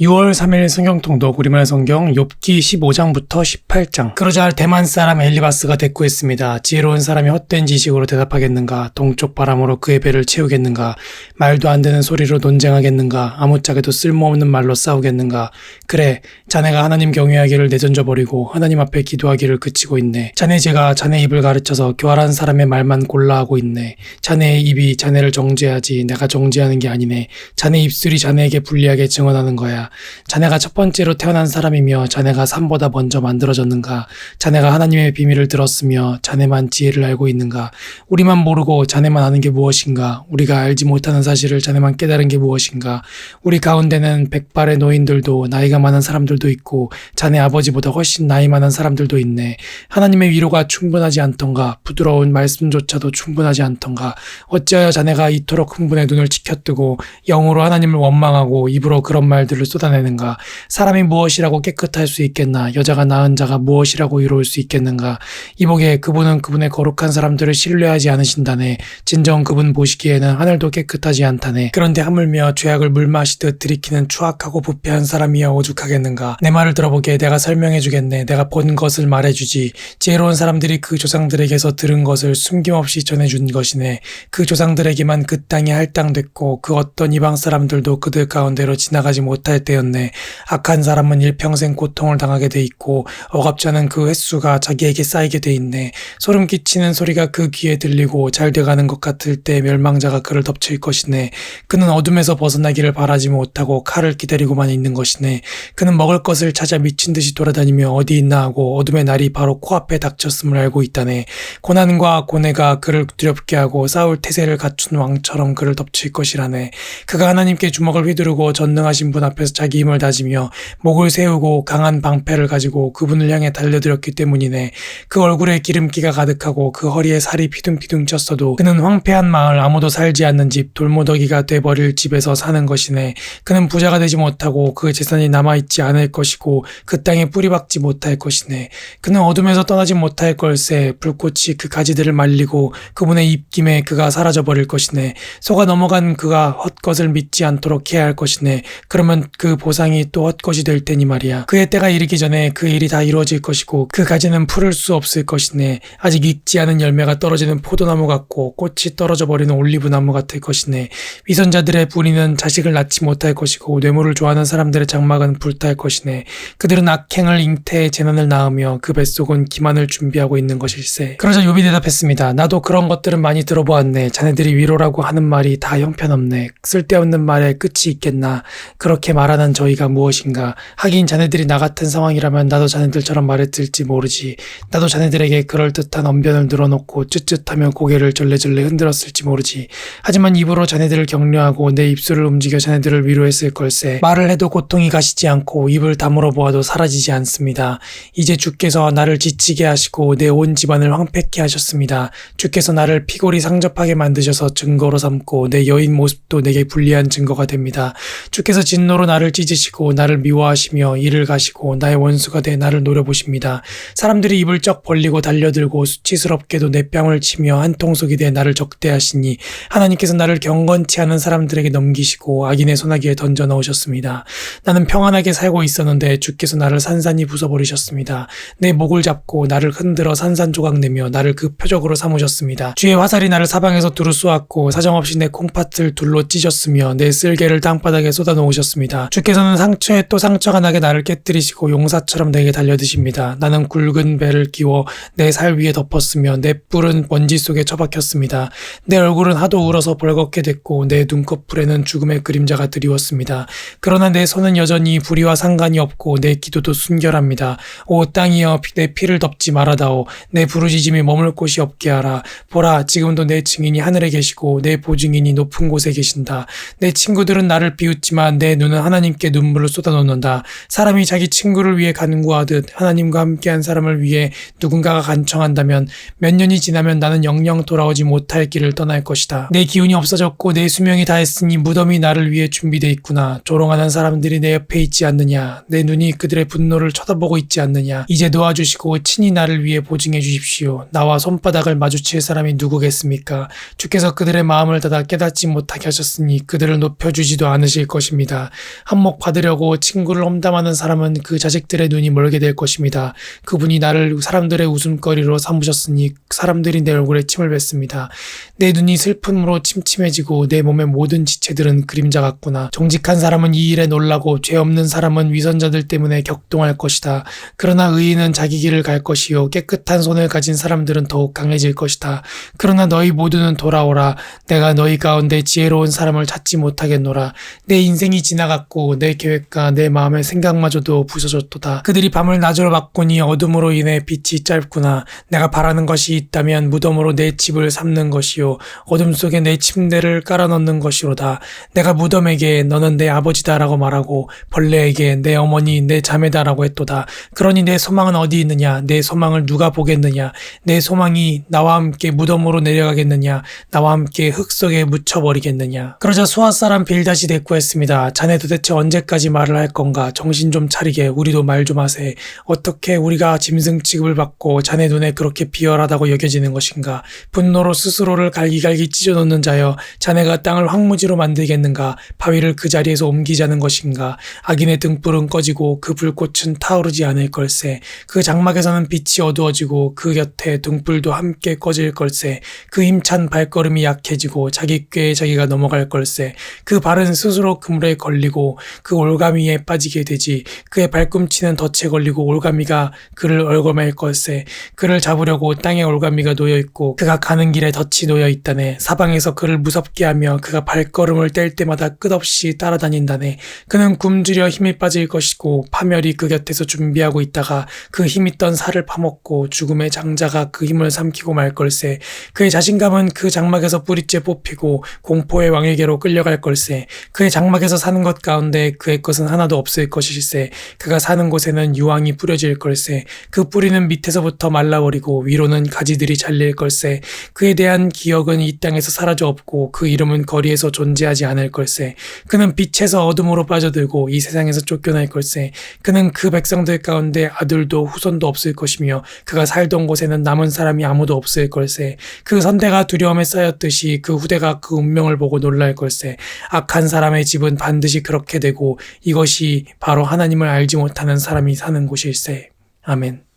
6월 3일 성경통독 우리말 성경 욥기 15장부터 18장. 그러자 대만 사람 엘리바스가 대꾸했습니다. 지혜로운 사람이 헛된 지식으로 대답하겠는가? 동쪽 바람으로 그의 배를 채우겠는가? 말도 안 되는 소리로 논쟁하겠는가? 아무짝에도 쓸모없는 말로 싸우겠는가? 그래, 자네가 하나님 경외하기를 내던져버리고 하나님 앞에 기도하기를 그치고 있네. 자네 죄가 자네 입을 가르쳐서 교활한 사람의 말만 골라하고 있네. 자네의 입이 자네를 정죄하지 내가 정죄하는 게 아니네. 자네 입술이 자네에게 불리하게 증언하는 거야. 자네가 첫 번째로 태어난 사람이며 자네가 삶보다 먼저 만들어졌는가? 자네가 하나님의 비밀을 들었으며 자네만 지혜를 알고 있는가? 우리만 모르고 자네만 아는 게 무엇인가? 우리가 알지 못하는 사실을 자네만 깨달은 게 무엇인가? 우리 가운데는 백발의 노인들도 나이가 많은 사람들도 있고 자네 아버지보다 훨씬 나이 많은 사람들도 있네. 하나님의 위로가 충분하지 않던가? 부드러운 말씀조차도 충분하지 않던가? 어찌하여 자네가 이토록 흥분에 눈을 치켜뜨고 영으로 하나님을 원망하고 입으로 그런 말들을 쏟아내는가? 사람이 무엇이라고 깨끗할 수 있겠나? 여자가 낳은 자가 무엇이라고 이로울 수 있겠는가? 이보게 그분은 그분의 거룩한 사람들을 신뢰하지 않으신다네. 진정 그분 보시기에는 하늘도 깨끗하지 않다네. 그런데 하물며 죄악을 물 마시듯 들이키는 추악하고 부패한 사람이야 오죽하겠는가? 내 말을 들어보게 내가 설명해주겠네. 내가 본 것을 말해주지. 지혜로운 사람들이 그 조상들에게서 들은 것을 숨김없이 전해준 것이네. 그 조상들에게만 그 땅이 할당됐고 그 어떤 이방 사람들도 그들 가운데로 지나가지 못할 때였네. 악한 사람은 일평생 고통을 당하게 돼 있고 억압자는 그 횟수가 자기에게 쌓이게 돼 있네. 소름 끼치는 소리가 그 귀에 들리고 잘 돼가는 것 같을 때 멸망자가 그를 덮칠 것이네. 그는 어둠에서 벗어나기를 바라지 못하고 칼을 기다리고만 있는 것이네. 그는 먹을 것을 찾아 미친 듯이 돌아다니며 어디 있나 하고 어둠의 날이 바로 코앞에 닥쳤음을 알고 있다네. 고난과 고뇌가 그를 두렵게 하고 싸울 태세를 갖춘 왕처럼 그를 덮칠 것이라네. 그가 하나님께 주먹을 휘두르고 전능하신 분 앞에서 자기 힘을 다지며 목을 세우고 강한 방패를 가지고 그분을 향해 달려들었기 때문이네. 그 얼굴에 기름기가 가득하고 그 허리에 살이 피둥피둥 쪘어도 그는 황폐한 마을, 아무도 살지 않는 집, 돌무더기가 돼버릴 집에서 사는 것이네. 그는 부자가 되지 못하고 그 재산이 남아있지 않을 것이고 그 땅에 뿌리박지 못할 것이네. 그는 어둠에서 떠나지 못할 걸세. 불꽃이 그 가지들을 말리고 그분의 입김에 그가 사라져버릴 것이네. 속아 넘어간 그가 헛것을 믿지 않도록 해야 할 것이네. 그러면 그 보상이 또 헛것이 될 테니 말이야. 그의 때가 이르기 전에 그 일이 다 이루어질 것이고 그 가지는 풀을 수 없을 것이네. 아직 익지 않은 열매가 떨어지는 포도나무 같고 꽃이 떨어져 버리는 올리브나무 같을 것이네. 위선자들의 뿌리는 자식을 낳지 못할 것이고 뇌물을 좋아하는 사람들의 장막은 불탈 것이네. 그들은 악행을 잉태해 재난을 낳으며 그 뱃속은 기만을 준비하고 있는 것일세. 그러자 욥이 대답했습니다. 나도 그런 것들은 많이 들어보았네. 자네들이 위로라고 하는 말이 다 형편없네. 쓸데없는 말에 끝이 있겠나. 그렇게 말하는 저희가 무엇인가. 하긴 자네들이 나 같은 상황이라면 나도 자네들처럼 말했을지 모르지. 나도 자네들에게 그럴듯한 언변을 늘어놓고 쯧쯧하며 고개를 절레절레 흔들었을지 모르지. 하지만 입으로 자네들을 격려하고 내 입술을 움직여 자네들을 위로했을 걸세. 말을 해도 고통이 가시지 않고 입을 다물어 보아도 사라지지 않습니다. 이제 주께서 나를 지치게 하시고 내 온 집안을 황폐케 하셨습니다. 주께서 나를 피골이 상접하게 만드셔서 증거로 삼고 내 여인 모습도 내게 불리한 증거가 됩니다. 주께서 진노로 나를 찢으시고 나를 미워하시며 이를 가시고 나의 원수가 돼 나를 노려보십니다. 사람들이 입을 쩍 벌리고 달려들고 수치스럽게도 내 뺨을 치며 한 통속이 돼 나를 적대하시니 하나님께서 나를 경건치 않은 사람들에게 넘기시고 악인의 소나기에 던져 넣으셨습니다. 나는 평안하게 살고 있었는데 주께서 나를 산산히 부숴버리셨습니다. 내 목을 잡고 나를 흔들어 산산조각 내며 나를 그 표적으로 삼으셨습니다. 주의 화살이 나를 사방에서 두루 쏘았고 사정없이 내 콩팥을 둘로 찢었으며 내 쓸개를 땅바닥에 쏟아놓으셨습니다. 주께서는 상처에 또 상처가 나게 나를 깨뜨리시고 용사처럼 내게 달려드십니다. 나는 굵은 배를 끼워 내 살 위에 덮었으며 내 뿔은 먼지 속에 처박혔습니다. 내 얼굴은 하도 울어서 벌겋게 됐고 내 눈꺼풀에는 죽음의 그림자가 드리웠습니다. 그러나 내 손은 여전히 불의와 상관이 없고 내 기도도 순결합니다. 오 땅이여 내 피를 덮지 말아다오. 내 부르짖음이 머물 곳이 없게 하라. 보라 지금도 내 증인이 하늘에 계시고 내 보증인이 높은 곳에 계신다. 내 친구들은 나를 비웃지만 내 눈은 하나님께 눈물을 쏟아놓는다. 사람이 자기 친구를 위해 간구하듯 하나님과 함께한 사람을 위해 누군가가 간청한다면 몇 년이 지나면 나는 영영 돌아오지 못할 길을 떠날 것이다. 내 기운이 없어졌고 내 수명이 다했으니 무덤이 나를 위해 준비되어 있구나. 조롱하는 사람들이 내 옆에 있지 않느냐. 내 눈이 그들의 분노를 쳐다보고 있지 않느냐. 이제 놓아주시고 친히 나를 위해 보증해 주십시오. 나와 손바닥을 마주칠 사람이 누구겠습니까? 주께서 그들의 마음을 닫아 깨닫지 못하게 하셨으니 그들을 높여주지도 않으실 것입니다. 한몫 받으려고 친구를 험담하는 사람은 그 자식들의 눈이 멀게 될 것입니다. 그분이 나를 사람들의 웃음거리로 삼으셨으니 사람들이 내 얼굴에 침을 뱉습니다. 내 눈이 슬픔으로 침침해지고 내 몸의 모든 지체들은 그림자 같구나. 정직한 사람은 이 일에 놀라고 죄 없는 사람은 위선자들 때문에 격동할 것이다. 그러나 의인은 자기 길을 갈 것이요 깨끗한 손을 가진 사람들은 더욱 강해질 것이다. 그러나 너희 모두는 돌아오라. 내가 너희 가운데 지혜로운 사람을 찾지 못하겠노라. 내 인생이 지나갔고 내 계획과 내 마음의 생각마저도 부서졌도다. 그들이 밤을 낮으로 바꾸니 어둠으로 인해 빛이 짧구나. 내가 바라는 것이 있다면 무덤으로 내 집을 삼는 것이요 어둠 속에 내 침대를 깔아넣는 것이로다. 내가 무덤에게 너는 내 아버지다라고 말하고 벌레에게 내 어머니 내 자매다라고 했도다. 그러니 내 소망은 어디 있느냐? 내 소망을 누가 보겠느냐? 내 소망이 나와 함께 무덤으로 내려가겠느냐? 나와 함께 흙 속에 묻혀버리겠느냐? 그러자 수아 사람 빌닷이 대꾸했습니다. 자네 도대체 언제까지 말을 할 건가? 정신 좀 차리게. 우리도 말 좀 하세. 어떻게 우리가 짐승 취급을 받고 자네 눈에 그렇게 비열하다고 여겨지는 것인가? 분노로 스스로를 갈기갈기 찢어놓는 자여, 자네가 땅을 황무지로 만들겠는가? 바위를 그 자리에서 옮기자는 것인가? 악인의 등불은 꺼지고 그 불꽃은 타오르지 않을 걸세. 그 장막에서는 빛이 어두워지고 그 곁에 등불도 함께 꺼질 걸세. 그 힘찬 발걸음이 약해지고 자기 꾀에 자기가 넘어갈 걸세. 그 발은 스스로 그물에 걸리고 그 올가미에 빠지게 되지. 그의 발꿈치는 덫에 걸리고 올가미가 그를 얽어맬 걸세. 그를 잡으려고 땅에 올가미가 놓여있고 그가 가는 길에 덫이 놓여있다네. 사방에서 그를 무섭게 하며 그가 발걸음을 뗄 때마다 끝없이 따라다닌다네. 그는 굶주려 힘이 빠질 것이고 파멸이 그 곁에서 준비하고 있다가 그 힘있던 살을 파먹고 죽음의 장자가 그 힘을 삼키고 말 걸세. 그의 자신감은 그 장막에서 뿌리째 뽑히고 공포의 왕에게로 끌려갈 걸세. 그의 장막에서 사는 것 가운데 그의 것은 하나도 없을 것일세. 그가 사는 곳에는 유황이 뿌려질 걸세. 그 뿌리는 밑에서부터 말라버리고 위로는 가지들이 잘릴 걸세. 그에 대한 기억은 이 땅에서 사라져 없고 그 이름은 거리에서 존재하지 않을 걸세. 그는 빛에서 어둠으로 빠져들고 이 세상에서 쫓겨날 걸세. 그는 그 백성들 가운데 아들도 후손도 없을 것이며 그가 살던 곳에는 남은 사람이 아무도 없을 걸세. 그 선대가 두려움에 쌓였듯이 그 후대가 그 운명을 보고 놀랄 걸세. 악한 사람의 집은 반드시 그렇게 되고 이것이 바로 하나님을 알지 못하는 사람이 사는 곳일세. 아멘.